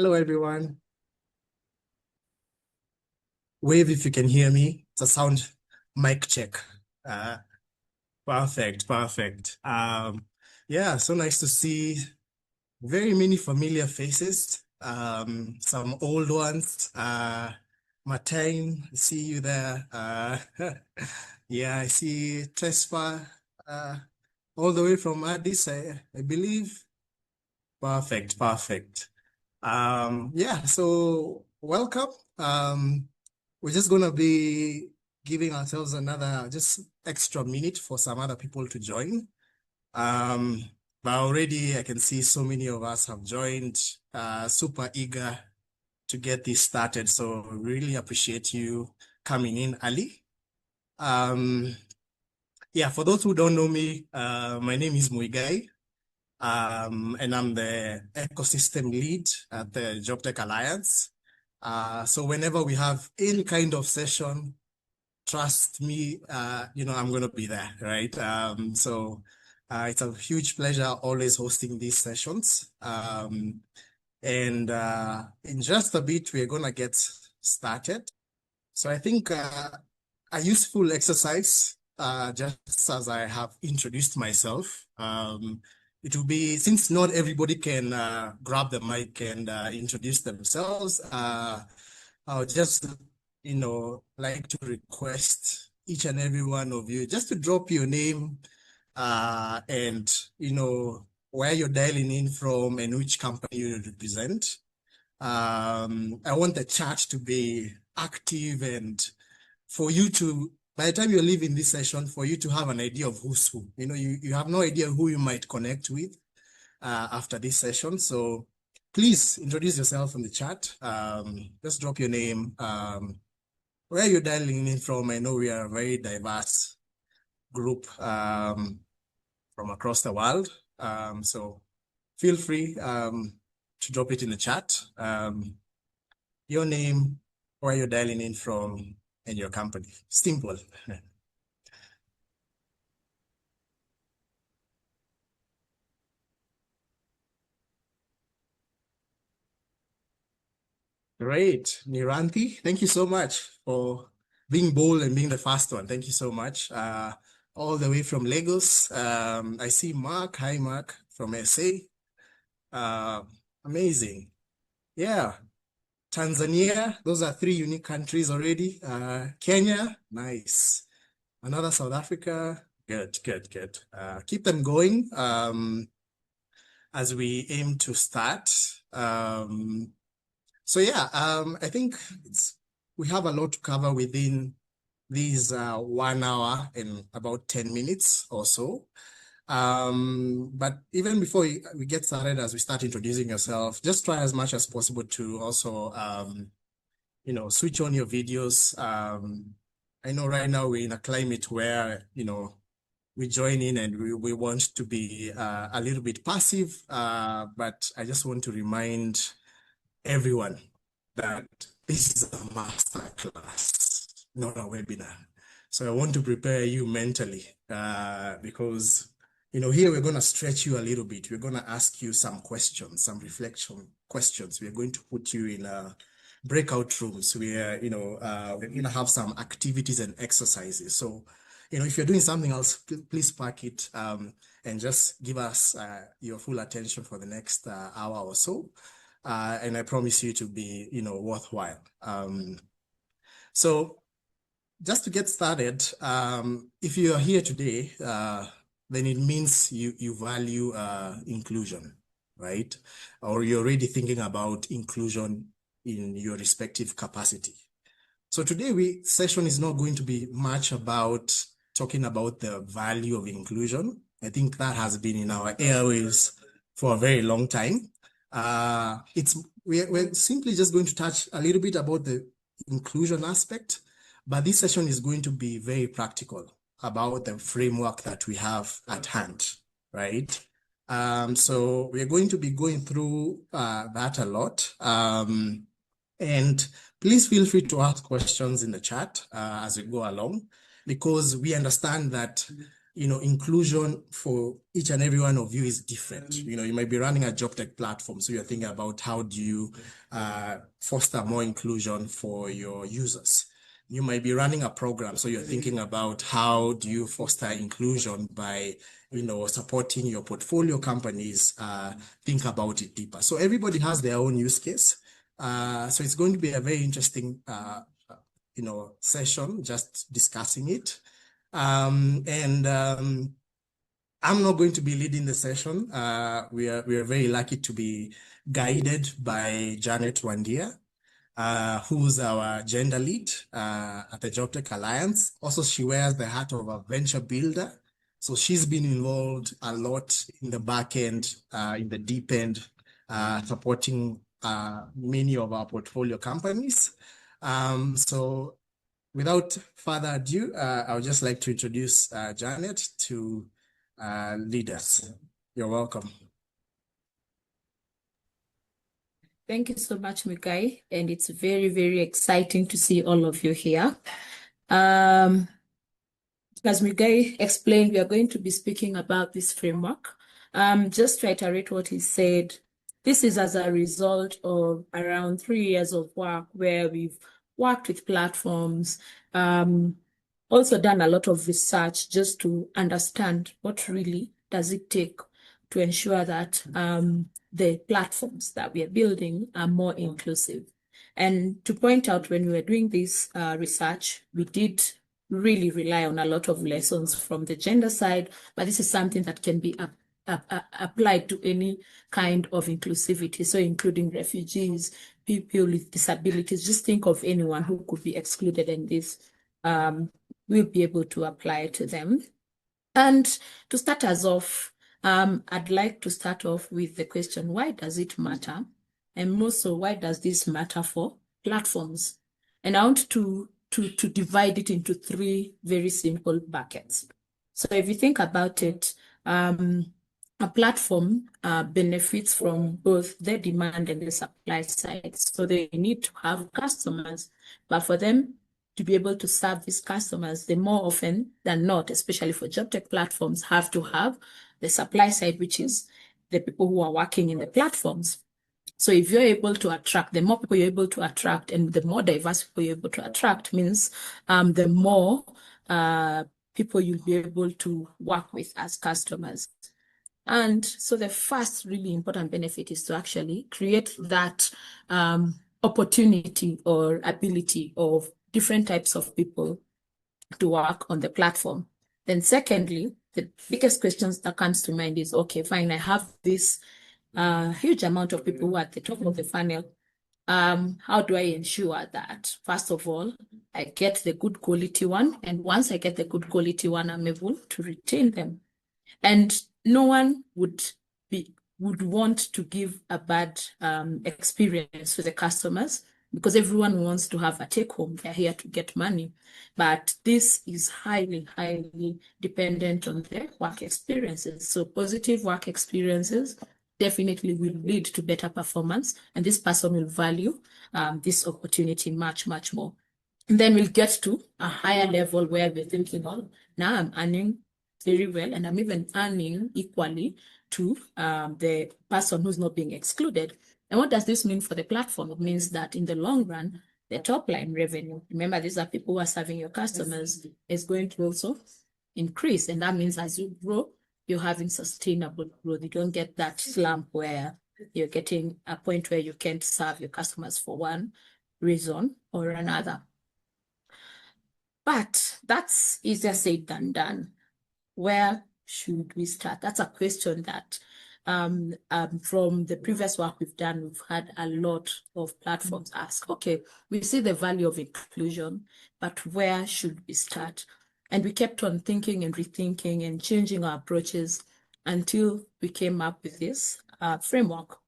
Hello, everyone. Wave if you can hear me. It's a sound mic check. Uh, Perfect, perfect. Yeah, so nice to see very many familiar faces. Some old ones. Martine, I see you there. Yeah, I see Trespa, all the way from Addis, I believe. Perfect, perfect. Yeah, so welcome. We're just gonna be giving ourselves another just extra minute for some other people to join. Um, but already I can see so many of us have joined, super eager to get this started. So really appreciate you coming in early. Um, yeah, for those who don't know me, my name is Muigai. And I'm the ecosystem lead at the Jobtech Alliance. So whenever we have any kind of session, trust me, I'm going to be there, right? It's a huge pleasure always hosting these sessions. And in just a bit, we're going to get started. So I think a useful exercise, just as I have introduced myself, it will be, since not everybody can grab the mic and introduce themselves, I would just, like to request each and every one of you just to drop your name and, where you're dialing in from and which company you represent. I want the chat to be active and for you to, by the time you're leaving this session, for you to have an idea of who's who. You have no idea who you might connect with after this session. So please introduce yourself in the chat. Just drop your name, where you're dialing in from. I know we are a very diverse group from across the world. So feel free to drop it in the chat. Your name, where you're dialing in from, and your company. Simple. Great. Niranthi, thank you so much for being bold and being the first one. Thank you so much. All the way from Lagos. I see Mark. Hi, Mark from SA. Uh, Amazing. Yeah. Tanzania. Those are three unique countries already. Kenya. Nice. Another South Africa. Good, good, good. Keep them going as we aim to start. I think we have a lot to cover within these 1 hour and about 10 minutes or so. But even before we get started, as we start introducing yourself, just try as much as possible to also, switch on your videos. I know right now we're in a climate where, we join in and we want to be a little bit passive, but I just want to remind everyone that this is a masterclass, not a webinar. So I want to prepare you mentally because, here we're going to stretch you a little bit. We're going to ask you some questions, some reflection questions. We're going to put you in breakout rooms where, we're going to have some activities and exercises. So, if you're doing something else, please park it and just give us your full attention for the next hour or so. And I promise you to be, worthwhile. So just to get started, if you are here today, then it means you value inclusion, right? Or you're already thinking about inclusion in your respective capacity. So today session is not going to be much about talking about the value of inclusion. I think that has been in our airwaves for a very long time. We're simply just going to touch a little bit about the inclusion aspect, but this session is going to be very practical about the framework that we have at hand, right? So we're going to be going through that a lot. And please feel free to ask questions in the chat as we go along, because we understand that inclusion for each and every one of you is different. You might be running a job tech platform, so you're thinking about how do you foster more inclusion for your users. You might be running a program, so you're thinking about how do you foster inclusion by, supporting your portfolio companies, think about it deeper. So everybody has their own use case. So it's going to be a very interesting, session, just discussing it. And I'm not going to be leading the session. We are very lucky to be guided by Janet Wandia, who's our gender lead at the Jobtech Alliance. Also, she wears the hat of a venture builder. So she's been involved a lot in the back end, in the deep end, supporting many of our portfolio companies. So without further ado, I would just like to introduce Janet to lead us. You're welcome. Thank you so much, Mikai, and it's very, very exciting to see all of you here. As Mikai explained, we are going to be speaking about this framework. Just to iterate what he said, this is as a result of around 3 years of work where we've worked with platforms, also done a lot of research just to understand what really does it take to ensure that the platforms that we are building are more inclusive. And to point out, when we were doing this research, we did really rely on a lot of lessons from the gender side, but this is something that can be applied to any kind of inclusivity, so including refugees, people with disabilities. Just think of anyone who could be excluded, and this we'll be able to apply to them. And to start us off, I'd like to start off with the question, why does it matter? And more so, why does this matter for platforms? And I want to divide it into 3 very simple buckets. So if you think about it, a platform benefits from both the demand and the supply side. So they need to have customers, but for them to be able to serve these customers, they more often than not, especially for job tech platforms, have to have the supply side, which is the people who are working in the platforms. So if you're able to attract, the more people you're able to attract and the more diverse people you're able to attract means the more people you'll be able to work with as customers. And so the first really important benefit is to actually create that opportunity or ability of different types of people to work on the platform. Then secondly, the biggest questions that comes to mind is, okay, fine, I have this huge amount of people who are at the top of the funnel. How do I ensure that, first of all, I get the good quality one, and once I get the good quality one, I'm able to retain them. And no one would want to give a bad experience to the customers, because everyone wants to have a take home. They're here to get money. But this is highly, highly dependent on their work experiences. So positive work experiences definitely will lead to better performance, and this person will value this opportunity much, much more. And then we'll get to a higher level where we're thinking, oh, now I'm earning very well, and I'm even earning equally to the person who's not being excluded. And what does this mean for the platform? It means that in the long run, the top line revenue, remember, these are people who are serving your customers, is going to also increase. And that means as you grow, you're having sustainable growth. You don't get that slump where you're getting a point where you can't serve your customers for one reason or another. But that's easier said than done. Where should we start? That's a question that from the previous work we've done, we've had a lot of platforms ask, okay, we see the value of inclusion, but where should we start? And we kept on thinking and rethinking and changing our approaches until we came up with this framework.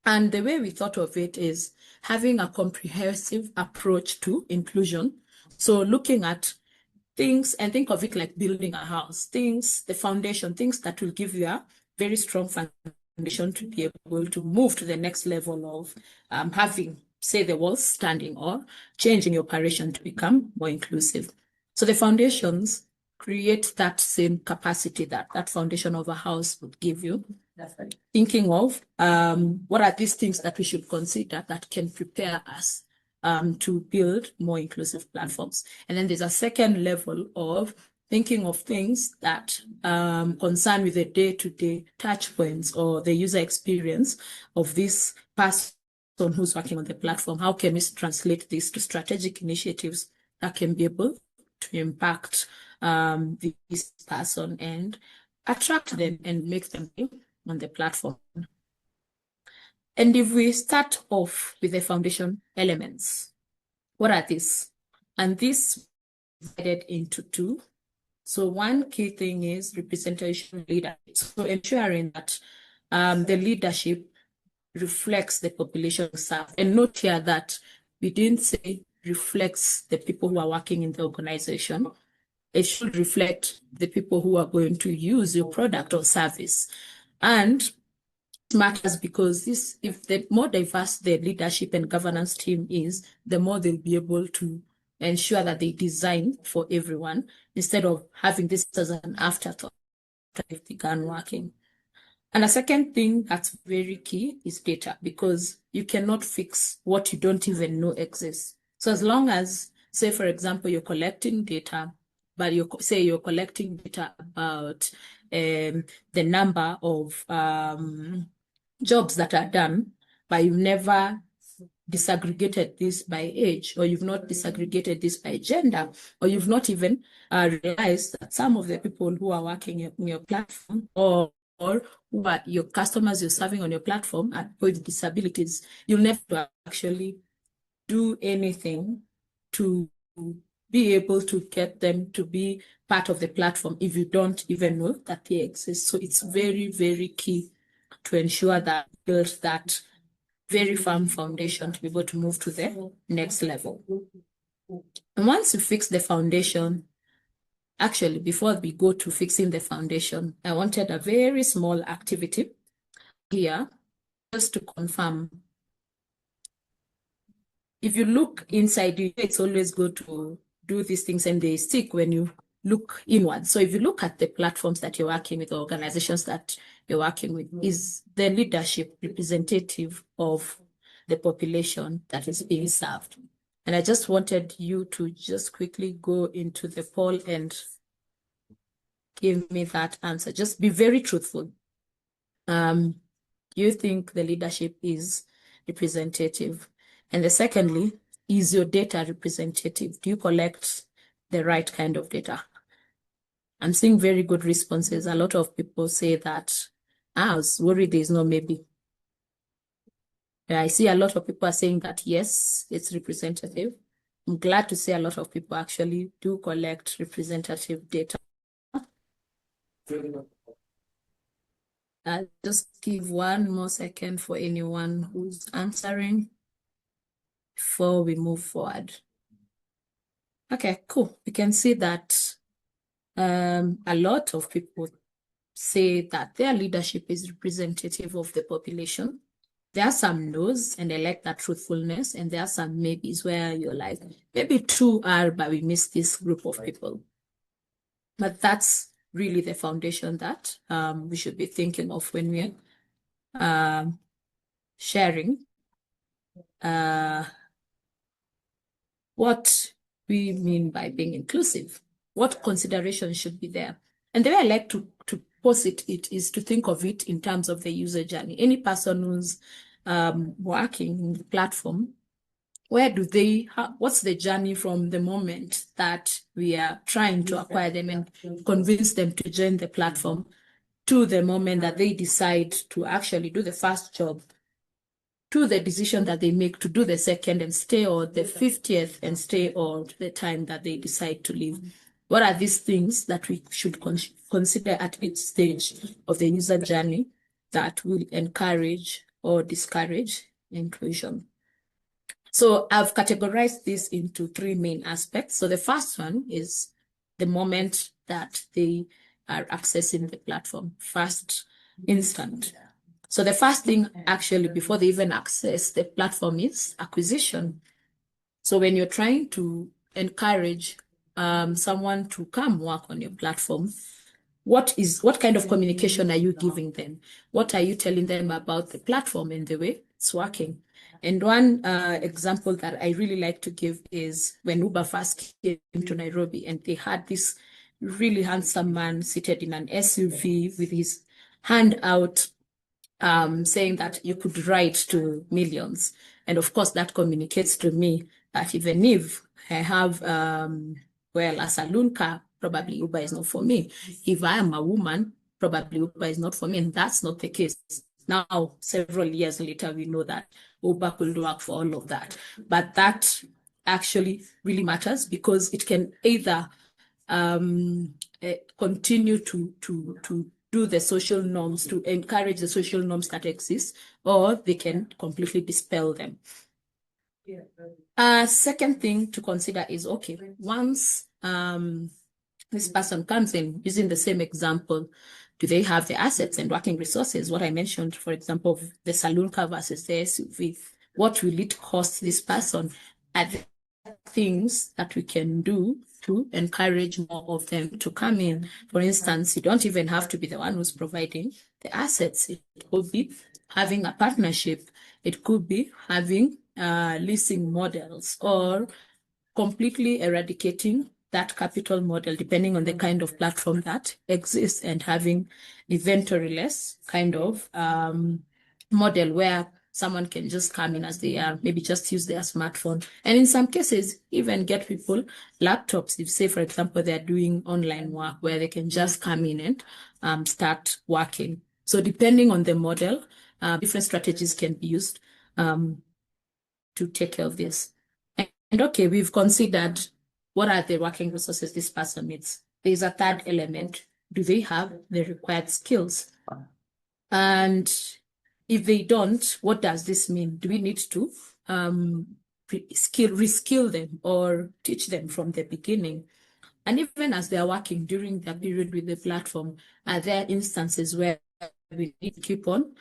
And the way we thought of it is having a comprehensive approach to inclusion. So looking at things, and think of it like building a house, things, the foundation, things that will give you a very strong foundation to be able to move to the next level of having, say, the walls standing or changing your operation to become more inclusive. So the foundations create that same capacity that that foundation of a house would give you. Thinking of what are these things that we should consider that can prepare us to build more inclusive platforms. And then there's a second level of thinking of things that concern with the day-to-day touch points or the user experience of this person who's working on the platform. How can we translate this to strategic initiatives that can be able to impact this person and attract them and make them on the platform? And if we start off with the foundation elements, what are these? And this divided into two. So one key thing is representation leadership. So ensuring that the leadership reflects the population served. And note here that we didn't say reflects the people who are working in the organization. It should reflect the people who are going to use your product or service. And it matters because if the more diverse the leadership and governance team is, the more they'll be able to ensure that they design for everyone instead of having this as an afterthought after they've begun working. And a second thing that's very key is data, because you cannot fix what you don't even know exists. So as long as, say, for example, you're collecting data, but you're collecting data about the number of jobs that are done, but you've never disaggregated this by age, or you've not disaggregated this by gender, or you've not even realized that some of the people who are working in your platform or who are your customers you're serving on your platform are with disabilities, you'll never actually do anything to be able to get them to be part of the platform if you don't even know that they exist. So it's very, very key to ensure that build that very firm foundation to be able to move to the next level. And once you fix the foundation, actually, before we go to fixing the foundation, I wanted a very small activity here just to confirm. If you look inside you, it's always good to do these things and they stick when you look inward. So if you look at the platforms that you're working with, organizations that you're working with, is the leadership representative of the population that is being served? And I just wanted you to just quickly go into the poll and give me that answer. Just be very truthful. You think the leadership is representative? And the secondly, is your data representative? Do you collect the right kind of data? I'm seeing very good responses. A lot of people say that, I was worried there's no maybe. I see a lot of people are saying that, yes, it's representative. I'm glad to see a lot of people actually do collect representative data. I'll just give one more second for anyone who's answering before we move forward. Okay, cool. We can see that a lot of people say that their leadership is representative of the population. There are some no's, and I like that truthfulness, and there are some maybes where you're like, maybe two are, but we miss this group of people. But that's really the foundation that we should be thinking of when we're sharing what we mean by being inclusive, what considerations should be there. And the way I like to posit it is to think of it in terms of the user journey. Any person who's working in the platform, where do they, what's the journey from the moment that we are trying to acquire them and convince them to join the platform to the moment that they decide to actually do the first job, to the decision that they make to do the second and stay, or the 50th and stay, or the time that they decide to leave? What are these things that we should consider at each stage of the user journey that will encourage or discourage inclusion? So I've categorized this into three main aspects. So the first one is the moment that they are accessing the platform, first instant. So the first thing actually before they even access the platform is acquisition. So when you're trying to encourage someone to come work on your platform, what kind of communication are you giving them? What are you telling them about the platform and the way it's working? And one example that I really like to give is when Uber first came to Nairobi, and they had this really handsome man seated in an SUV with his hand out, saying that you could ride to millions. And of course, that communicates to me that even if I have, a saloon car, probably Uber is not for me. If I am a woman, probably Uber is not for me. And that's not the case. Now, several years later, we know that Uber could work for all of that. But that actually really matters, because it can either continue to do the social norms, to encourage the social norms that exist, or they can completely dispel them. Second thing to consider is, okay, once this person comes in, using the same example, do they have the assets and working resources? What I mentioned, for example, the saloon car versus the SUV, what will it cost this person? Are there things that we can do to encourage more of them to come in? For instance, you don't even have to be the one who's providing the assets. It could be having a partnership. It could be having leasing models, or completely eradicating that capital model, depending on the kind of platform that exists, and having inventory-less kind of model where someone can just come in as they are, maybe just use their smartphone. And in some cases, even get people laptops. If, say, for example, they're doing online work, where they can just come in and start working. So depending on the model, different strategies can be used to take care of this. And okay, we've considered what are the working resources this person needs. There's a third element. Do they have the required skills? And if they don't, what does this mean? Do we need to reskill them or teach them from the beginning? And even as they're working during their period with the platform, are there instances where we need to keep on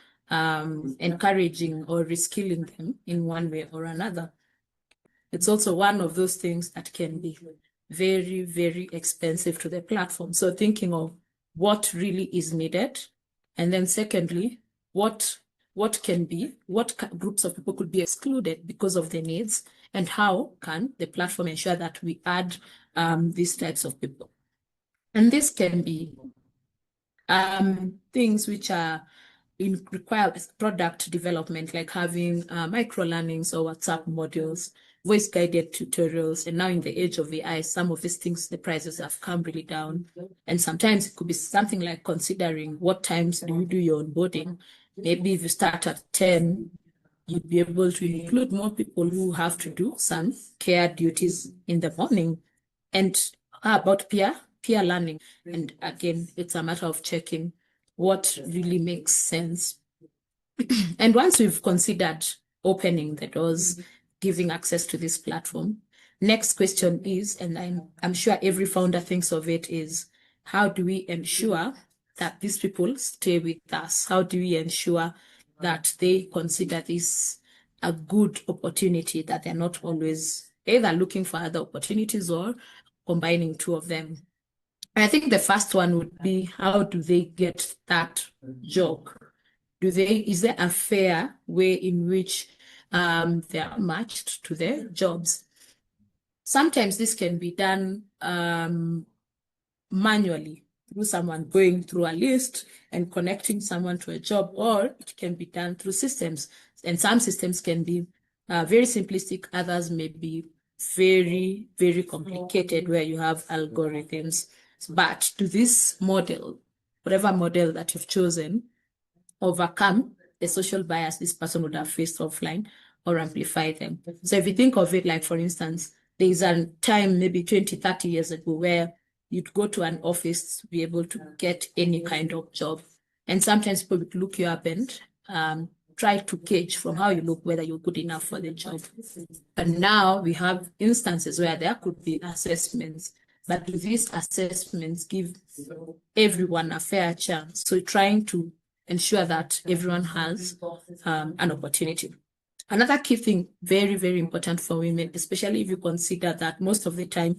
encouraging or reskilling them in one way or another? It's also one of those things that can be very, very expensive to the platform. So thinking of what really is needed, and then secondly, what groups of people could be excluded because of the needs, and how can the platform ensure that we add these types of people. And this can be things which are require product development, like having micro learnings or WhatsApp modules, voice guided tutorials. And now in the age of AI, some of these things, the prices have come really down. And sometimes it could be something like considering what times do you do your onboarding. Maybe if you start at 10, you'd be able to include more people who have to do some care duties in the morning. And how about peer learning? And again, it's a matter of checking what really makes sense. And once we've considered opening the doors, giving access to this platform, next question is, and I'm sure every founder thinks of it, is how do we ensure that these people stay with us? How do we ensure that they consider this a good opportunity, that they're not always either looking for other opportunities or combining two of them? I think the first one would be, how do they get that job? Is there a fair way in which they are matched to their jobs? Sometimes this can be done manually, through someone going through a list and connecting someone to a job, or it can be done through systems. And some systems can be very simplistic, others may be very, very complicated, where you have algorithms. But to this model, whatever model that you've chosen, overcome the social bias this person would have faced offline, or amplify them. So if you think of it, like, for instance, there's a time maybe 20, 30 years ago where you'd go to an office to be able to get any kind of job. And sometimes people would look you up and try to gauge from how you look whether you're good enough for the job. And now we have instances where there could be assessments, but do these assessments give everyone a fair chance? So trying to ensure that everyone has an opportunity. Another key thing, very, very important for women, especially if you consider that most of the time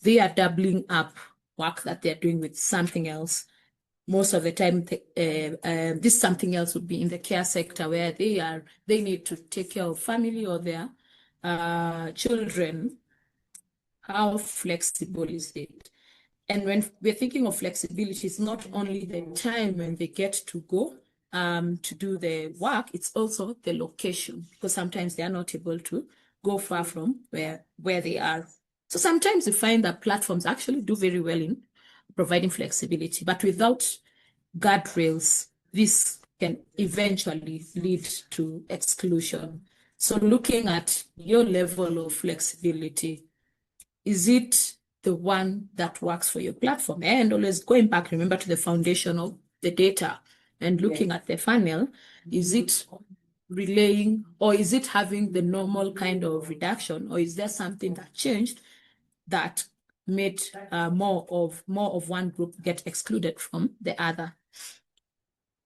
they are doubling up work that they're doing with something else. Most of the time, this something else would be in the care sector where they need to take care of family or their children. How flexible is it? And when we're thinking of flexibility, it's not only the time when they get to go to do the work, it's also the location, because sometimes they are not able to go far from where they are. So sometimes you find that platforms actually do very well in providing flexibility, but without guardrails, this can eventually lead to exclusion. So looking at your level of flexibility, is it the one that works for your platform? And always going back, remember, to the foundation of the data and looking at the funnel, is it relaying, or is it having the normal kind of reduction, or is there something that changed that made more of one group get excluded from the other?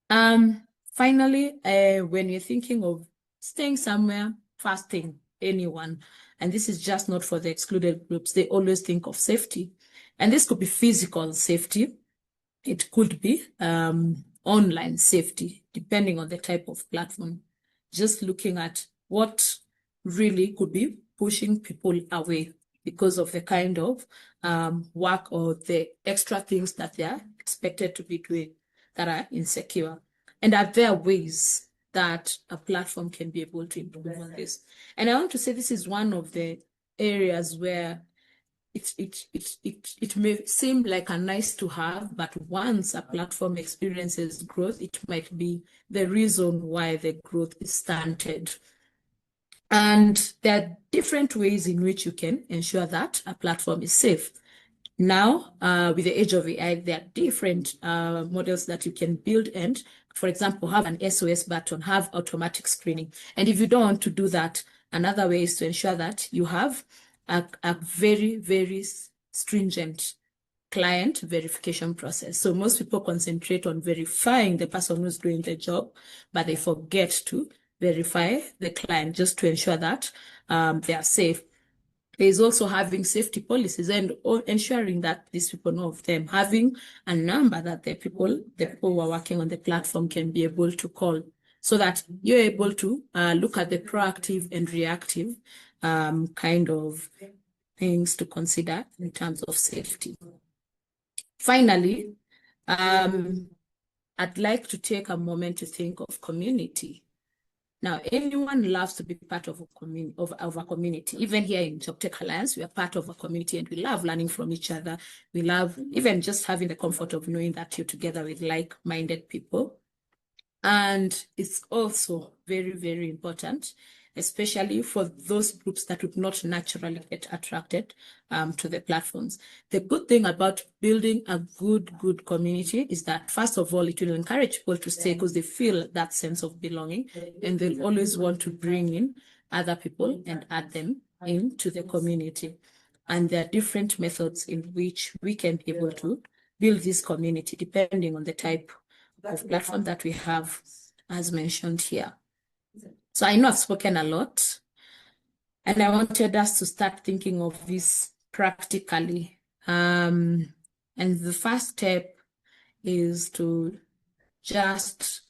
Finally, when you're thinking of staying somewhere, fasting anyone, and this is just not for the excluded groups, they always think of safety. And this could be physical safety. It could be online safety, depending on the type of platform. Just looking at what really could be pushing people away because of the kind of work or the extra things that they are expected to be doing that are insecure. And are there ways that a platform can be able to improve on this? And I want to say this is one of the areas where it may seem like a nice to have, but once a platform experiences growth, it might be the reason why the growth is stunted. And there are different ways in which you can ensure that a platform is safe. Now, with the age of AI, there are different models that you can build and, for example, have an SOS button, have automatic screening. And if you don't want to do that, another way is to ensure that you have a very, very stringent client verification process. So most people concentrate on verifying the person who's doing the job, but they forget to verify the client just to ensure that they are safe. There's also having safety policies and ensuring that these people know of them, having a number that the people who are working on the platform can be able to call, so that you're able to look at the proactive and reactive kind of things to consider in terms of safety. Finally, I'd like to take a moment to think of community. Now, anyone loves to be part of a community. Even here in Jobtech Alliance, we are part of a community and we love learning from each other. We love even just having the comfort of knowing that you're together with like-minded people. And it's also very, very important, especially for those groups that would not naturally get attracted to the platforms. The good thing about building a good community is that, first of all, it will encourage people to stay because they feel that sense of belonging, and they'll always want to bring in other people and add them into the community. And there are different methods in which we can be able to build this community depending on the type of platform that we have, as mentioned here. So I know I've spoken a lot, and I wanted us to start thinking of this practically. And the first step is to just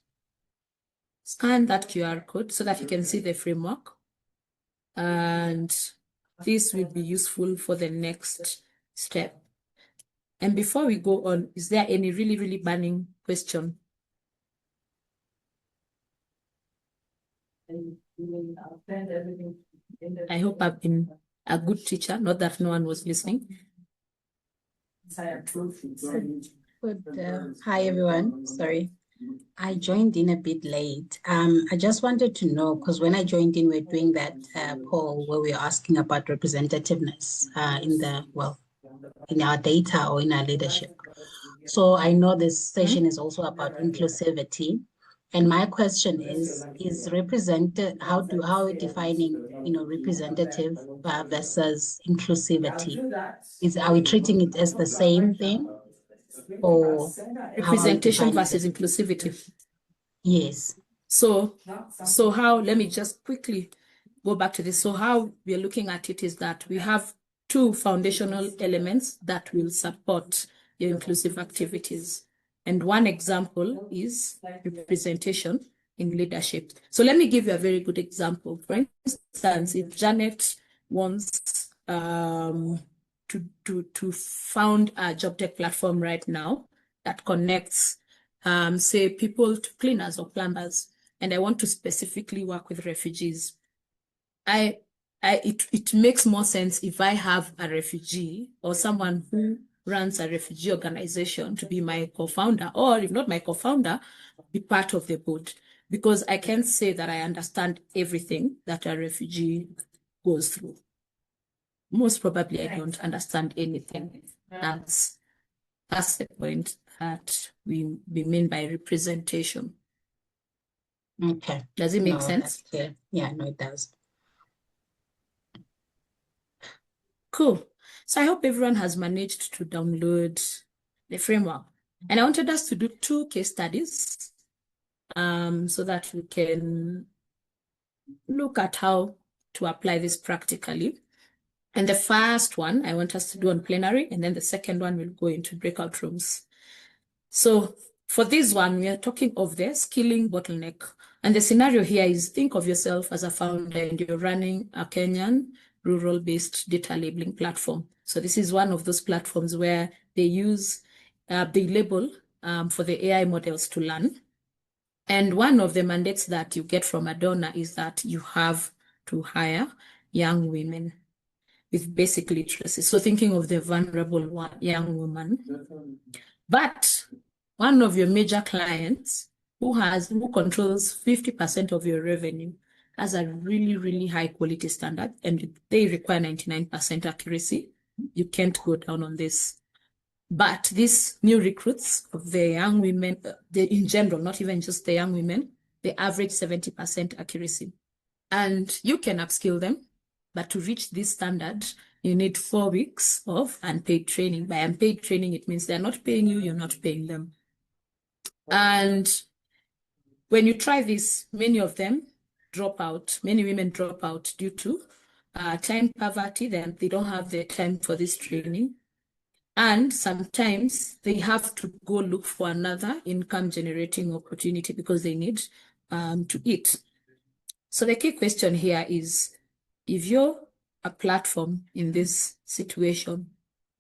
scan that QR code so that you can see the framework. And this will be useful for the next step. And before we go on, is there any really, really burning question? I hope I've been a good teacher, not that no one was listening. Hi, everyone. Sorry, I joined in a bit late. I just wanted to know, because when I joined in, we're doing that poll where we're asking about representativeness in our data or in our leadership. So I know this session is also about inclusivity. And my question is how are we defining, representative versus inclusivity? Are we treating it as the same thing? Or representation versus inclusivity? Yes. So how, let me just quickly go back to this. So how we're looking at it is that we have two foundational elements that will support your inclusive activities. And one example is representation in leadership. So let me give you a very good example. For instance, if Janet wants to found a Jobtech platform right now that connects, say, people to cleaners or plumbers, and I want to specifically work with refugees, it makes more sense if I have a refugee or someone who runs a refugee organization to be my co-founder, or if not my co-founder, be part of the board, because I can't say that I understand everything that a refugee goes through. Most probably I don't understand anything. That's the point that we mean by representation. Okay. Does it make No, sense? that's clear. Yeah, no, it does. Cool. So I hope everyone has managed to download the framework. And I wanted us to do 2 case studies so that we can look at how to apply this practically. And the first one I want us to do on plenary, and then the second one will go into breakout rooms. So for this one, we are talking of the skilling bottleneck. And the scenario here is, think of yourself as a founder and you're running a Kenyan rural-based data labeling platform. So this is one of those platforms where they use, they label for the AI models to learn. And one of the mandates that you get from a donor is that you have to hire young women with basic literacy. So thinking of the vulnerable young woman. But one of your major clients who controls 50% of your revenue has a really, really high quality standard, and they require 99% accuracy. You can't go down on this. But these new recruits of the young women, in general, not even just the young women, they average 70% accuracy. And you can upskill them, but to reach this standard, you need 4 weeks of unpaid training. By unpaid training, it means they're not paying you, you're not paying them. And when you try this, many of them drop out. Many women drop out due to time poverty. Then they don't have the time for this training. And sometimes they have to go look for another income generating opportunity because they need to eat. So the key question here is, if you're a platform in this situation,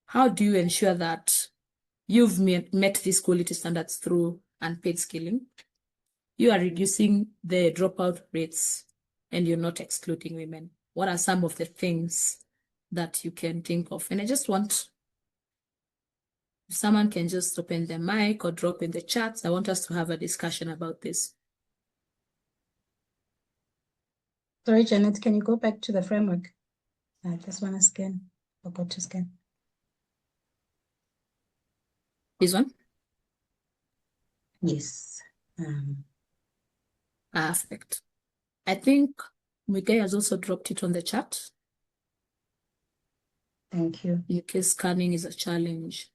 how do you ensure that you've met these quality standards through unpaid skilling? You are reducing the dropout rates and you're not excluding women. What are some of the things that you can think of? And I just want, if someone can just open their mic or drop in the chats, I want us to have a discussion about this. Sorry, Janet, can you go back to the framework? I just want to scan. Forgot to scan. This one? Yes. Perfect. I think Miguel has also dropped it on the chat. Thank you. UK scanning is a challenge.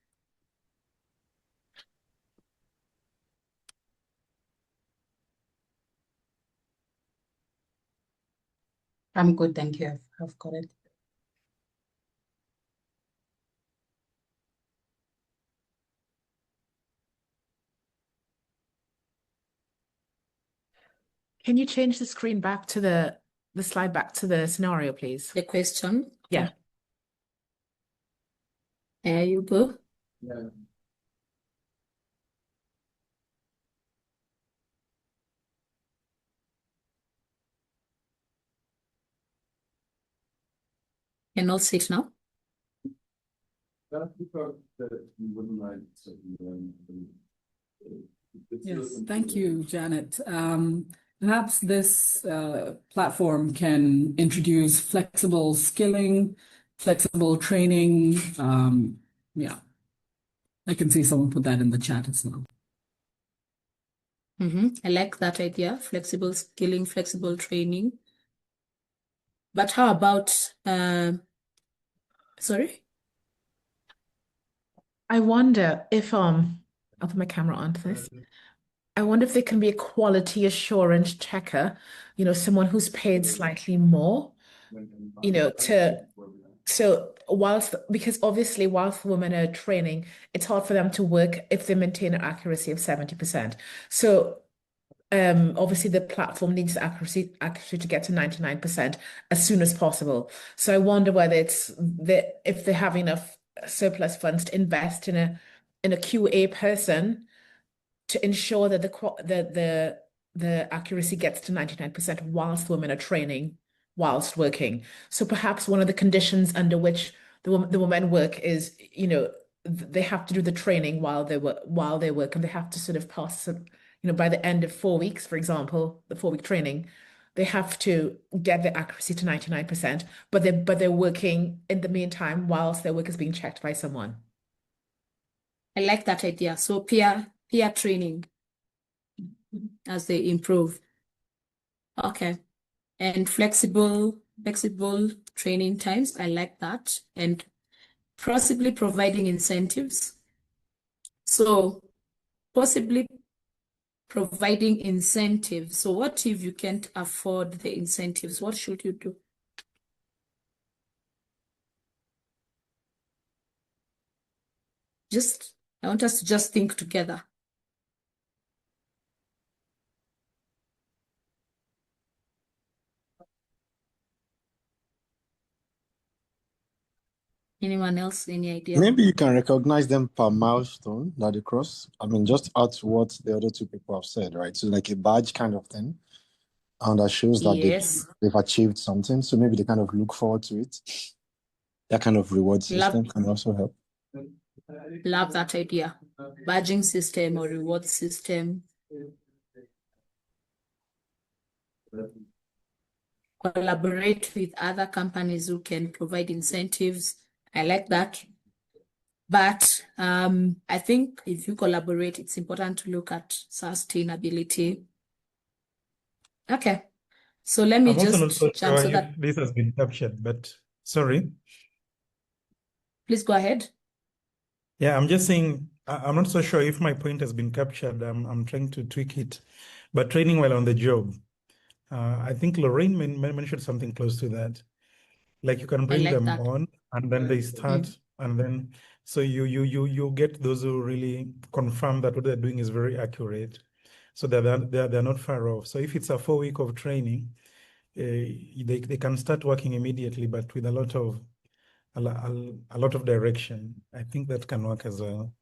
I'm good, thank you. I've got it. Can you change the screen back to the slide back to the scenario, please? The question? Yeah. There you go. Yeah. Can all see it now? Yes, thank you, Janet. Perhaps this platform can introduce flexible skilling, flexible training. Yeah, I can see someone put that in the chat as well. I like that idea, flexible skilling, flexible training. But how about, sorry? I wonder if, I'll put my camera onto this. I wonder if there can be a quality assurance checker, someone who's paid slightly more, so because obviously whilst women are training, it's hard for them to work if they maintain an accuracy of 70%. So obviously the platform needs accuracy to get to 99% as soon as possible. So I wonder whether if they have enough surplus funds to invest in a QA person to ensure that the accuracy gets to 99% whilst women are training, whilst working. So perhaps one of the conditions under which the women work is, they have to do the training while they work, and they have to sort of pass, by the end of 4 weeks, for example, the 4-week training, they have to get the accuracy to 99%, but they're working in the meantime whilst their work is being checked by someone. I like that idea. So peer training as they improve. Okay. And flexible training times. I like that. And possibly providing incentives. So possibly providing incentives. So what if you can't afford the incentives? What should you do? I want us to just think together. Anyone else? Any idea? Maybe you can recognize them per milestone that they cross. I mean, just add to what the other two people have said, right? So like a badge kind of thing. And that shows that Yes. they've achieved something. So maybe they kind of look forward to it. That kind of reward system can also help. Love that idea. Badging system or reward system. Collaborate with other companies who can provide incentives. I like that. But I think if you collaborate, it's important to look at sustainability. Okay. So let me I'm also not just so jump sure so if that this has been captured, but sorry. please go ahead. Yeah, I'm just saying, I'm not so sure if my point has been captured. I'm trying to tweak it. But training while on the job, I think Lorraine mentioned something close to that. Like you can bring like them that. on and then they start and then so you get those who really confirm that what they're doing is very accurate. So they're not far off. So if it's a 4 week of training, they can start working immediately, but with a lot of direction. I think that can work as well.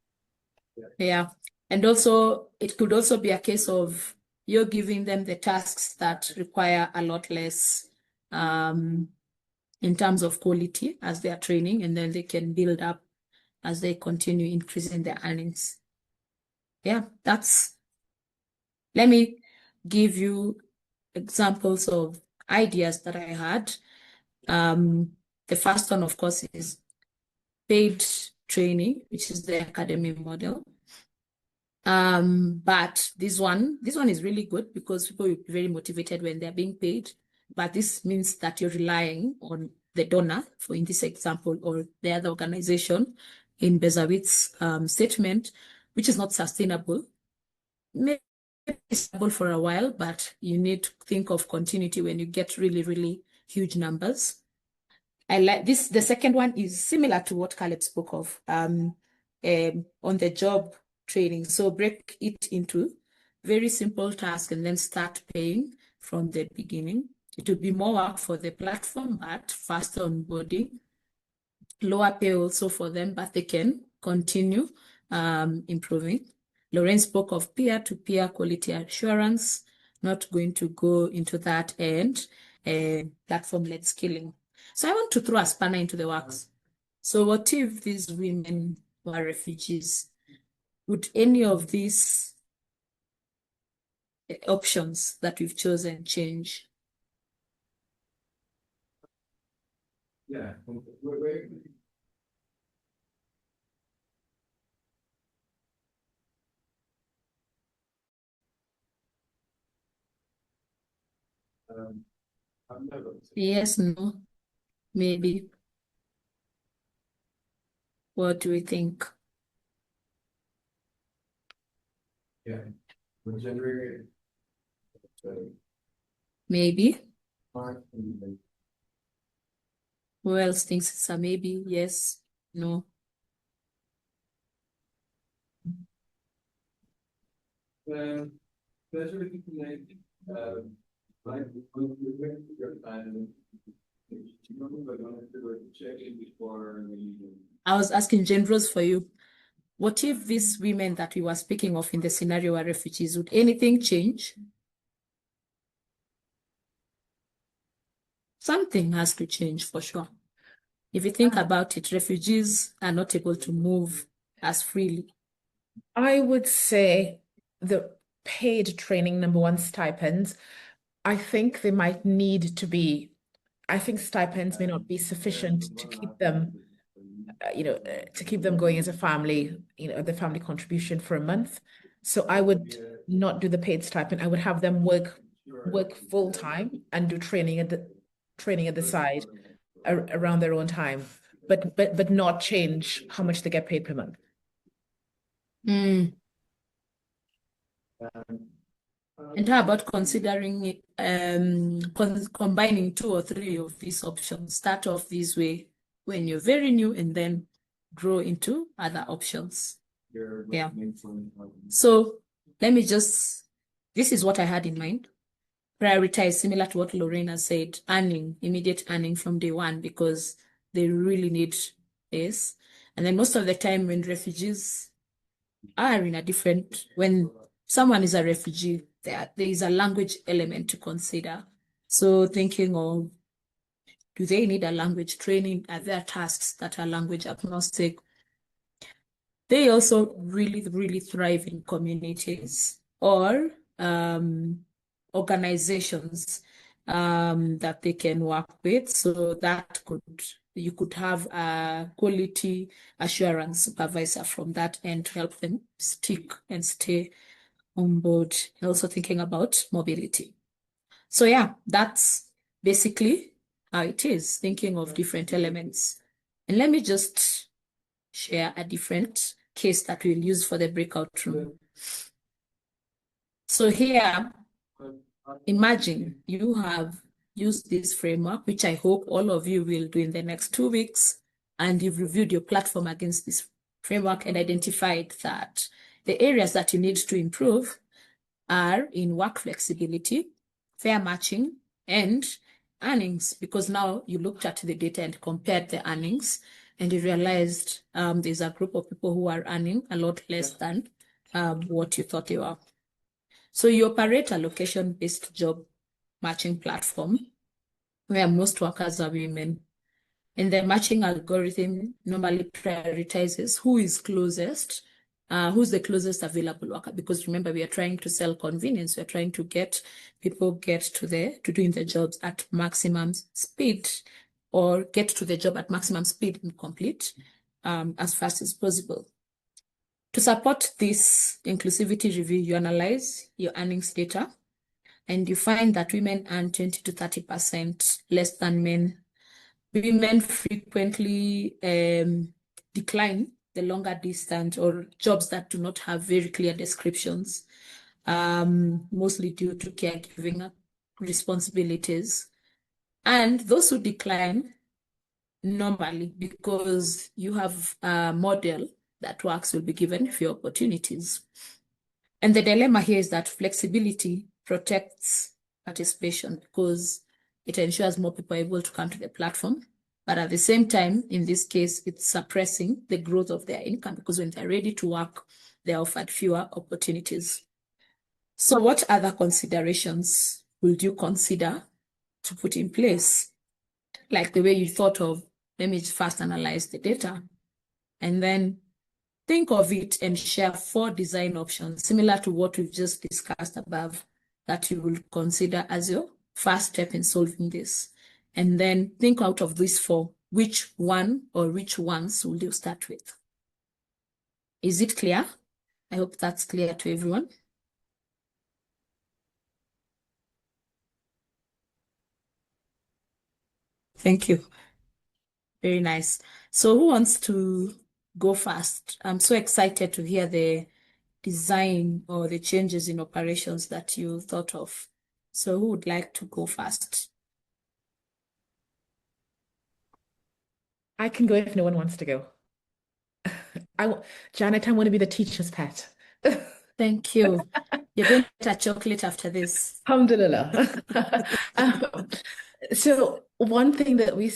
Yeah. And also, it could also be a case of you're giving them the tasks that require a lot less in terms of quality as they are training, and then they can build up as they continue increasing their earnings. Yeah, let me give you examples of ideas that I had. The first one, of course, is paid training, which is the academy model. But this one is really good because people will be very motivated when they're being paid. But this means that you're relying on the donor, for in this example, or the other organization in Bezawit's statement, which is not sustainable. Maybe it's sustainable for a while, but you need to think of continuity when you get really, really huge numbers. I like this. The second one is similar to what Caleb spoke of on the job training. So break it into very simple tasks and then start paying from the beginning. It will be more work for the platform, but faster onboarding. Lower pay also for them, but they can continue improving. Lorraine spoke of peer-to-peer quality assurance. Not going to go into that, and platform-led skilling. So I want to throw a spanner into the works. So what if these women were refugees? Would any of these options that we've chosen change? Yeah. Yes, no, maybe. What do we think? Yeah. We're generating. Maybe. Who else thinks it's a maybe? Yes, no. That's really like, like, I was asking Jane-Rose for you. What if these women that we were speaking of in the scenario are refugees? Would anything change? Something has to change for sure. If you think about it, refugees are not able to move as freely. I would say the paid training, number one, stipends. I think they might need to be, I think stipends may not be sufficient to keep them, to keep them going as a family, the family contribution for a month. So I would not do the paid stipend. I would have them work full time and do training at the side around their own time, but not change how much they get paid per month. And how about considering combining 2 or 3 of these options? Start off this way when you're very new and then grow into other options. Yeah. So let me this is what I had in mind. Prioritize, similar to what Lorena said, immediate earning from day one, because they really need this. And then most of the time when refugees are when someone is a refugee, there is a language element to consider. So thinking of, do they need a language training? Are there tasks that are language agnostic? They also really, really thrive in communities or organizations that they can work with. So that you could have a quality assurance supervisor from that end to help them stick and stay on board. Also thinking about mobility. So yeah, that's basically how it is, thinking of different elements. And let me just share a different case that we'll use for the breakout room. So here, imagine you have used this framework, which I hope all of you will do in the next 2 weeks, and you've reviewed your platform against this framework and identified that the areas that you need to improve are in work flexibility, fair matching, and earnings, because now you looked at the data and compared the earnings and you realized there's a group of people who are earning a lot less than what you thought they were. So you operate a location-based job matching platform where most workers are women. And the matching algorithm normally prioritizes who is closest, who's the closest available worker. Because remember, we are trying to sell convenience. We're trying to get people to doing the jobs at maximum speed, or get to the job at maximum speed and complete as fast as possible. To support this inclusivity review, you analyze your earnings data and you find that women earn 20 to 30% less than men. Women frequently decline the longer distance or jobs that do not have very clear descriptions, mostly due to caregiving responsibilities. And those who decline normally, because you have a model that works, will be given few opportunities. And the dilemma here is that flexibility protects participation because it ensures more people are able to come to the platform. But at the same time, in this case, it's suppressing the growth of their income because when they're ready to work, they're offered fewer opportunities. So what other considerations would you consider to put in place? Like the way you thought of, let me first analyze the data and then think of it and share 4 design options similar to what we've just discussed above that you will consider as your first step in solving this. And then think out of these 4, which one or which ones will you start with? Is it clear? I hope that's clear to everyone. Thank you. Very nice. So who wants to go first? I'm so excited to hear the design or the changes in operations that you thought of. So who would like to go first? I can go if no one wants to go. Janet, I want to be the teacher's pet. Thank you. You're going to get a chocolate after this. Alhamdulillah. So one thing that we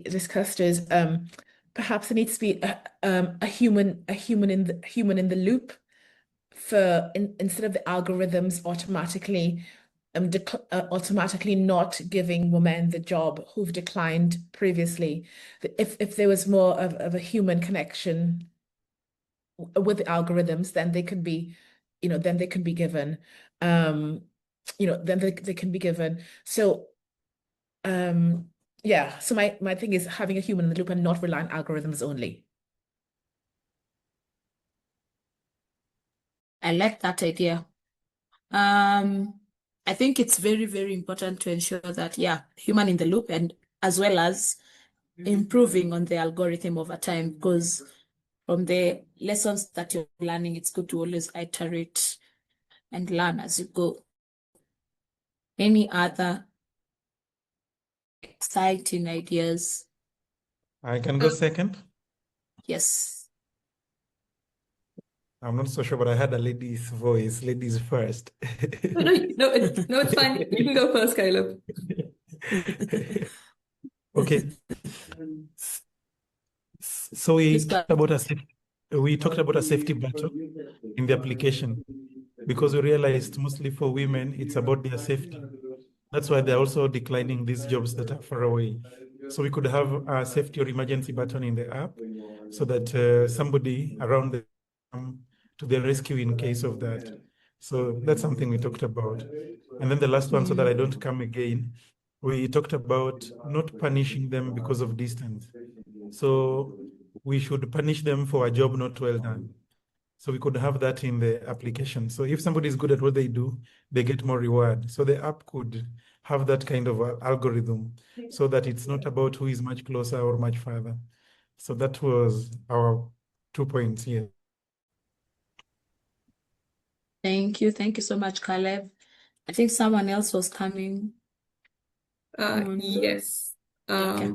discussed is perhaps there needs to be a human in the loop for instead of the algorithms automatically not giving women the job who've declined previously. If there was more of a human connection with the algorithms, then they can be, then they can be given. Then they can be given. So yeah, so my thing is having a human in the loop and not rely on algorithms only. I like that idea. I think it's very, very important to ensure that, yeah, human in the loop, and as well as improving on the algorithm over time, because from the lessons that you're learning, it's good to always iterate and learn as you go. Any other exciting ideas? I can go second. Yes. I'm not so sure, but I had a lady's voice. Ladies first. No, it's fine. You can go first, Caleb. Okay. So we talked about a safety button in the application because we realized mostly for women, it's about their safety. That's why they're also declining these jobs that are far away. So we could have a safety or emergency button in the app so that somebody around them come to their rescue in case of that. So that's something we talked about. And then the last one, so that I don't come again, we talked about not punishing them because of distance. So we should punish them for a job not well done. So we could have that in the application. So if somebody is good at what they do, they get more reward. So the app could have that kind of algorithm so that it's not about who is much closer or much farther. So that was our 2 points here. Thank you. Thank you so much, Caleb. I think someone else was coming. Yes. Okay.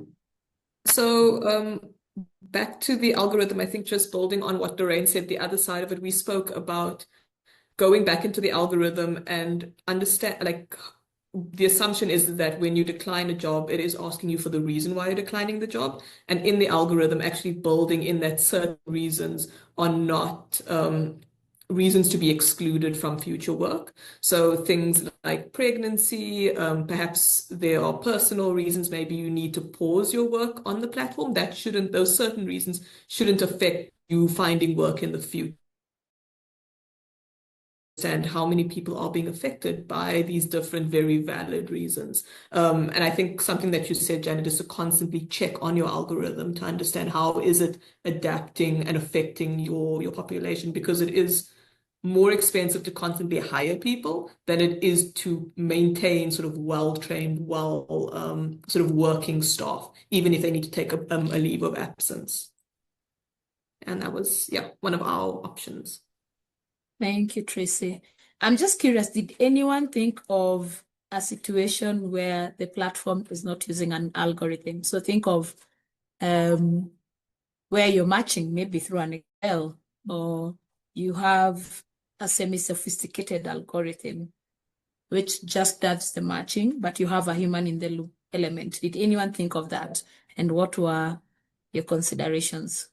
So back to the algorithm, I think just building on what Doreen said, the other side of it, we spoke about going back into the algorithm and understand, like, the assumption is that when you decline a job, it is asking you for the reason why you're declining the job. And in the algorithm, actually building in that certain reasons are not reasons to be excluded from future work. So things like pregnancy, perhaps there are personal reasons, maybe you need to pause your work on the platform. Those certain reasons shouldn't affect you finding work in the future. And how many people are being affected by these different very valid reasons. And I think something that you said, Janet, is to constantly check on your algorithm to understand how is it adapting and affecting your population, because it is more expensive to constantly hire people than it is to maintain sort of well-trained, sort of working staff, even if they need to take a leave of absence. And that was, yeah, one of our options. Thank you, Tracy. I'm just curious, did anyone think of a situation where the platform is not using an algorithm? So think of where you're matching maybe through an Excel, or you have a semi-sophisticated algorithm which just does the matching, but you have a human in the loop element. Did anyone think of that? And what were your considerations?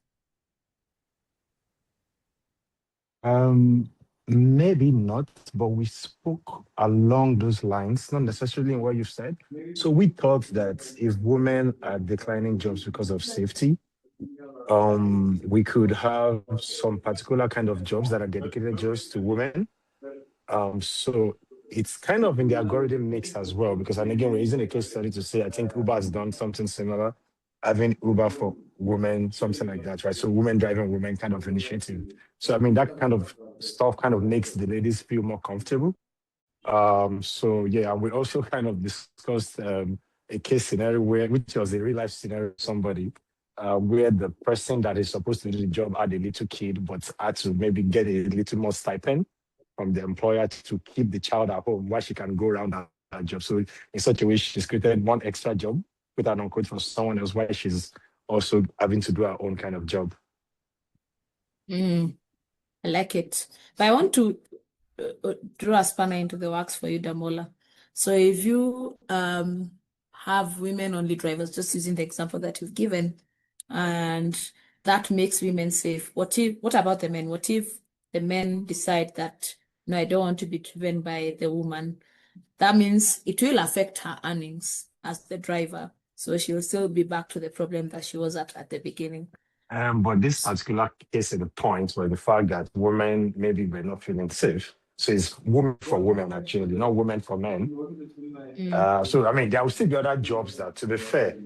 Maybe not, but we spoke along those lines, not necessarily in what you said. So we thought that if women are declining jobs because of safety, we could have some particular kind of jobs that are dedicated just to women. So it's kind of in the algorithm mix as well, because, and again, we're using a case study to say, I think Uber has done something similar, having Uber for women, something like that, right? So women driving women kind of initiative. So, I mean, that kind of stuff kind of makes the ladies feel more comfortable. So yeah, we also kind of discussed a case scenario which was a real life scenario of somebody, where the person that is supposed to do the job had a little kid, but had to maybe get a little more stipend from the employer to keep the child at home while she can go around that job. So in such a way, she's created one extra job, quote and unquote, for someone else while she's also having to do our own kind of job. I like it. But I want to draw a spanner into the works for you, Damola. So if you have women-only drivers, just using the example that you've given, and that makes women safe, what about the men? What if the men decide that, no, I don't want to be driven by the woman? That means it will affect her earnings as the driver. So she will still be back to the problem that she was at the beginning. But this particular case at the point where the fact that women maybe were not feeling safe. So it's women for women, actually, not women for men. So, I mean, there will still be other jobs that, to be fair,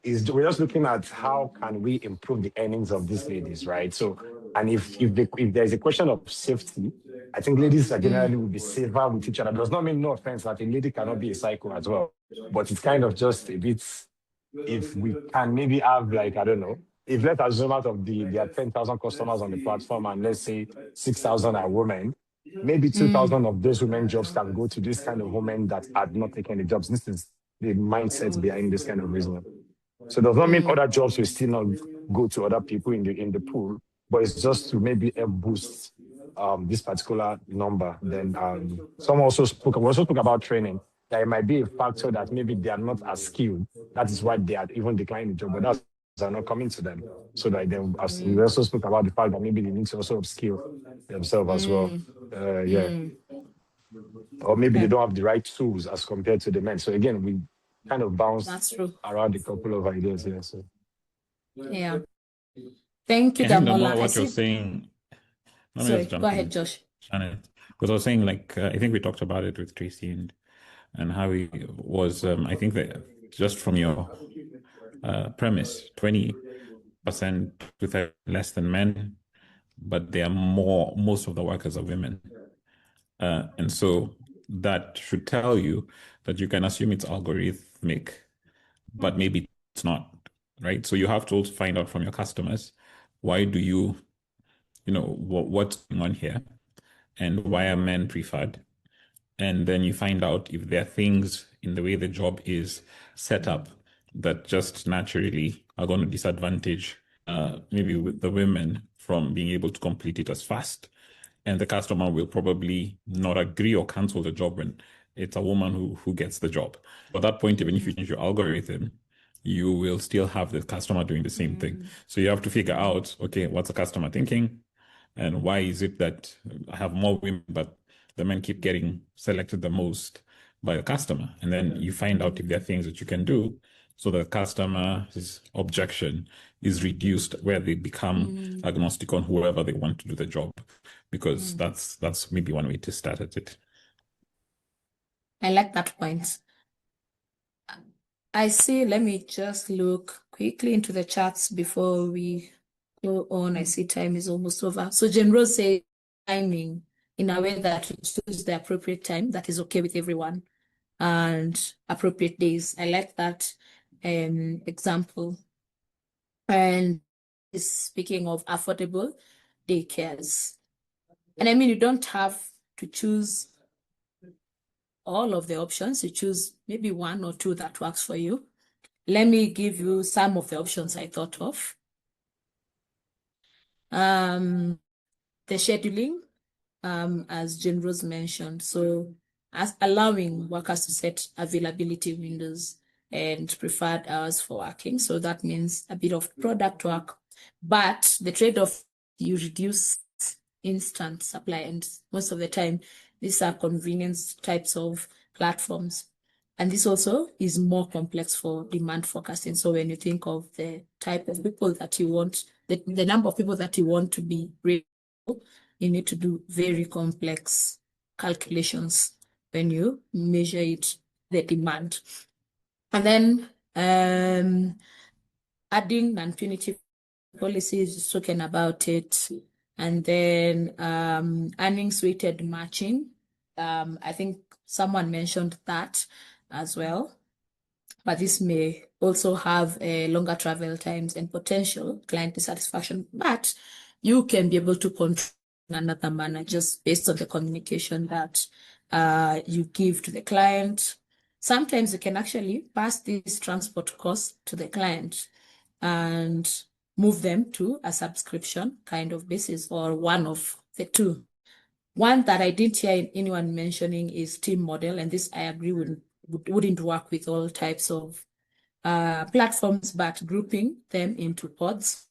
we're just looking at how can we improve the earnings of these ladies, right? So, and if there's a question of safety, I think ladies are generally will be safer with each other. Does not mean, no offense, that a lady cannot be a psycho as well, but it's kind of just a bit, if we can maybe have, like, I don't know, if let's assume out of there are 10,000 customers on the platform and let's say 6,000 are women, maybe 2,000 of those women jobs can go to this kind of women that are not taking the jobs. This is the mindset behind this kind of reason. So it does not mean other jobs will still not go to other people in the pool, but it's just to maybe help boost this particular number. Then we also spoke about training. That it might be a factor that maybe they are not as skilled. That is why they are even declining the job, but that's are not coming to them. So that then we also spoke about the fact that maybe they need to also upskill themselves as well. Or maybe they don't have the right tools as compared to the men. So again, we kind of bounce around a couple of ideas here. So yeah. Thank you, I think Damola. what you're saying. Sorry, go ahead, Josh. Janet, because I was saying, like, I think we talked about it with Tracy and how he was, I think that just from your premise, 20% with less than men, but they are most of the workers are women. And so that should tell you that you can assume it's algorithmic, but maybe it's not, right? So you have to also find out from your customers, why do you know, what's going on here and why are men preferred? And then you find out if there are things in the way the job is set up that just naturally are going to disadvantage maybe with the women from being able to complete it as fast. And the customer will probably not agree or cancel the job when it's a woman who gets the job. At that point, even if you change your algorithm, you will still have the customer doing the same thing. So you have to figure out, okay, what's the customer thinking? And why is it that I have more women, but the men keep getting selected the most by the customer? And then you find out if there are things that you can do so the customer's objection is reduced, where they become agnostic on whoever they want to do the job, because that's maybe one way to start at it. I like that point. I see, let me just look quickly into the chats before we go on. I see time is almost over. So Jen Rose says timing in a way that we choose the appropriate time that is okay with everyone and appropriate days. I like that example. And speaking of affordable daycares, and I mean, you don't have to choose all of the options. You choose maybe one or two that works for you. Let me give you some of the options I thought of. The scheduling, as Jane Rose mentioned, so as allowing workers to set availability windows and preferred hours for working. So that means a bit of product work, but the trade-off, you reduce instant supply. And most of the time, these are convenience types of platforms. And this also is more complex for demand forecasting. So when you think of the type of people that you want, the number of people that you want to be real, you need to do very complex calculations when you measure it, the demand. And then adding non-punitive policies, talking about it. And then earnings weighted matching. I think someone mentioned that as well. But this may also have longer travel times and potential client dissatisfaction. But you can be able to control in another manner just based on the communication that you give to the client. Sometimes you can actually pass this transport cost to the client. and move them to a subscription kind of basis, or one of the two. One that I didn't hear anyone mentioning is team model, and this I agree wouldn't work with all types of platforms, but grouping them into pods.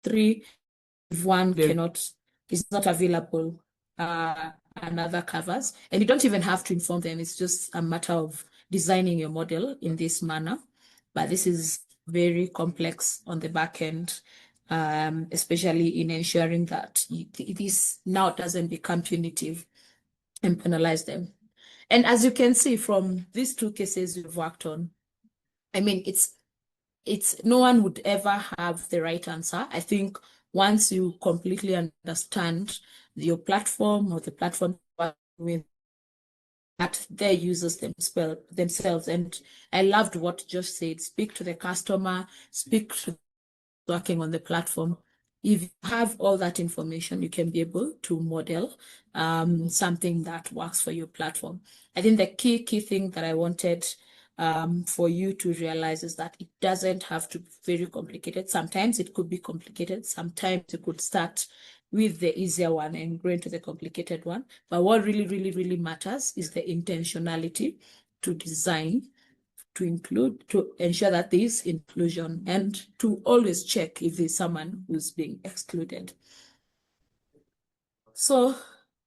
3, if one is not available, another covers, and you don't even have to inform them. It's just a matter of designing your model in this manner. But this is very complex on the back end, especially in ensuring that this now doesn't become punitive and penalize them. And as you can see from these two cases we've worked on, I mean, it's no one would ever have the right answer. I think once you completely understand your platform or the platform with that their users themselves. And I loved what Josh said, speak to the customer, speak to working on the platform. If you have all that information, you can be able to model something that works for your platform. I think the key thing that I wanted for you to realize is that it doesn't have to be very complicated. Sometimes it could be complicated. Sometimes you could start with the easier one and go into the complicated one. But what really matters is the intentionality to design, to include, to ensure that there is inclusion, and to always check if there's someone who's being excluded. So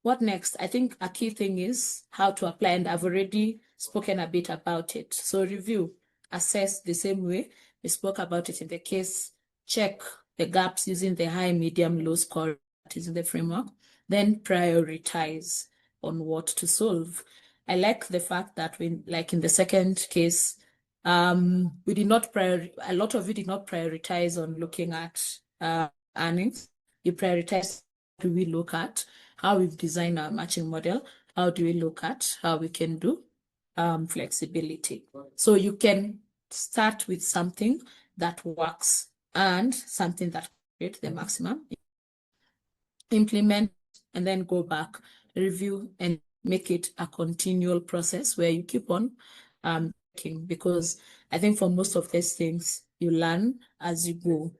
what next? I think a key thing is how to apply, and I've already spoken a bit about it. So review, assess the same way we spoke about it in the case, check the gaps using the high, medium, low score that is in the framework, then prioritize on what to solve. I like the fact that like in the second case, we did not a lot of you did not prioritize on looking at earnings. You prioritize, do we look at how we've designed our matching model? How do we look at how we can do flexibility? So you can start with something that works and something that creates the maximum, implement, and then go back, review, and make it a continual process where you keep on because I think for most of these things, you learn as you go.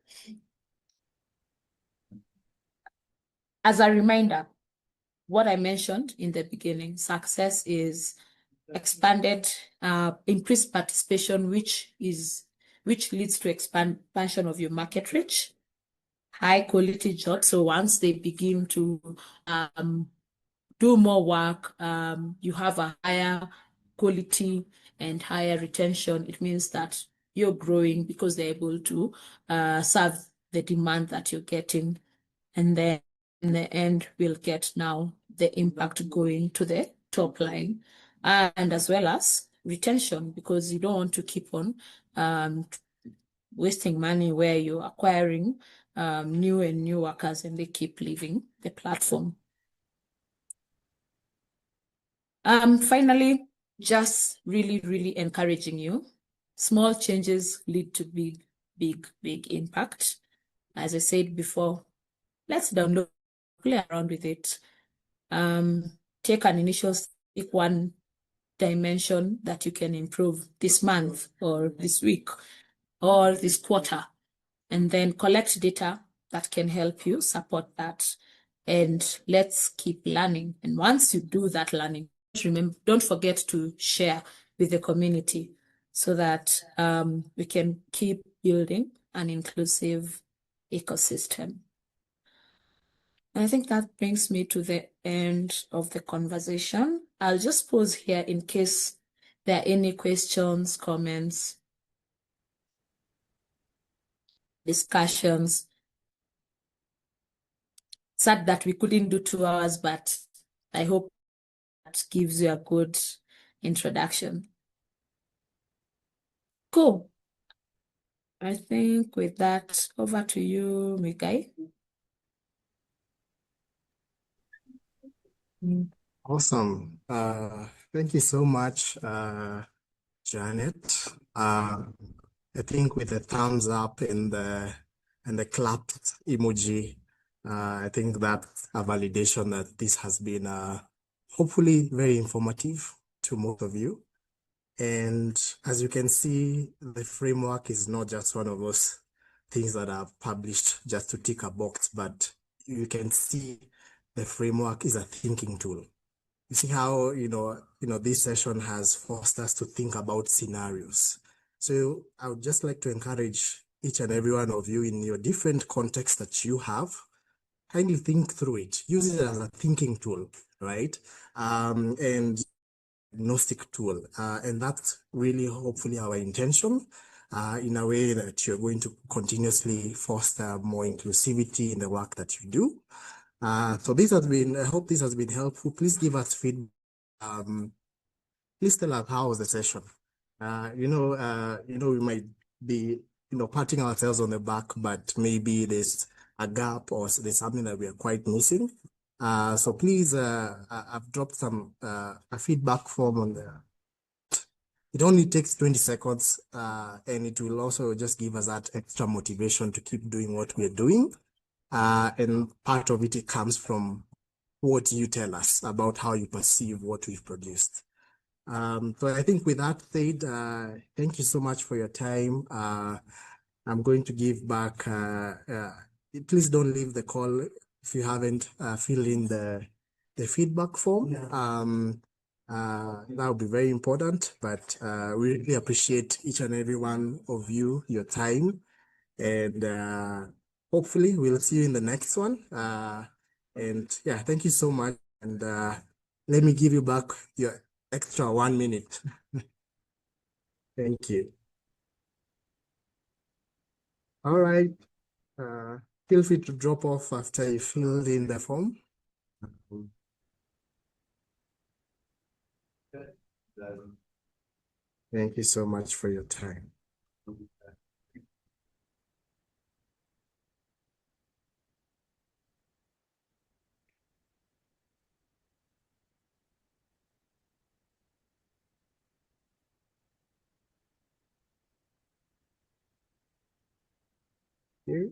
As a reminder, what I mentioned in the beginning, success is expanded, increased participation, which leads to expansion of your market reach, high quality jobs. So once they begin to do more work, you have a higher quality and higher retention. It means that you're growing because they're able to serve the demand that you're getting. And then in the end, we'll get now the impact going to the top line, and as well as retention, because you don't want to keep on wasting money where you're acquiring new workers and they keep leaving the platform. Finally, just really encouraging you. Small changes lead to big impact. As I said before, let's download, play around with it. Take an initial step, one dimension that you can improve this month or this week or this quarter, and then collect data that can help you support that. And let's keep learning. And once you do that learning, don't forget to share with the community so that we can keep building an inclusive ecosystem. And I think that brings me to the end of the conversation. I'll just pause here in case there are any questions, comments, discussions. Sad that we couldn't do 2 hours, but I hope that gives you a good introduction. Cool. I think with that, over to you, Mikai. Awesome. Thank you so much, Janet. I think with the thumbs up and the clapped emoji, I think that's a validation that this has been hopefully very informative to most of you. And as you can see, the framework is not just one of those things that are published just to tick a box, but you can see the framework is a thinking tool. You see how, this session has forced us to think about scenarios. So I would just like to encourage each and every one of you in your different contexts that you have, kindly think through it. Use it as a thinking tool, right? And diagnostic tool. And that's really hopefully our intention, in a way that you're going to continuously foster more inclusivity in the work that you do. So I hope this has been helpful. Please give us feedback. Please tell us how was the session. We might be, patting ourselves on the back, but maybe there's a gap or there's something that we are quite missing. So please, I've dropped a feedback form on there. It only takes 20 seconds, and it will also just give us that extra motivation to keep doing what we're doing. And part of it comes from what you tell us about how you perceive what we've produced. So I think with that said, thank you so much for your time. I'm going to give back. Please don't leave the call if you haven't filled in the feedback form. That would be very important, but we really appreciate each and every one of you, your time, and hopefully we'll see you in the next one. And yeah, thank you so much. And let me give you back your extra 1 minute. Thank you. All right. Feel free to drop off after you filled in the form. Thank you so much for your time. Here.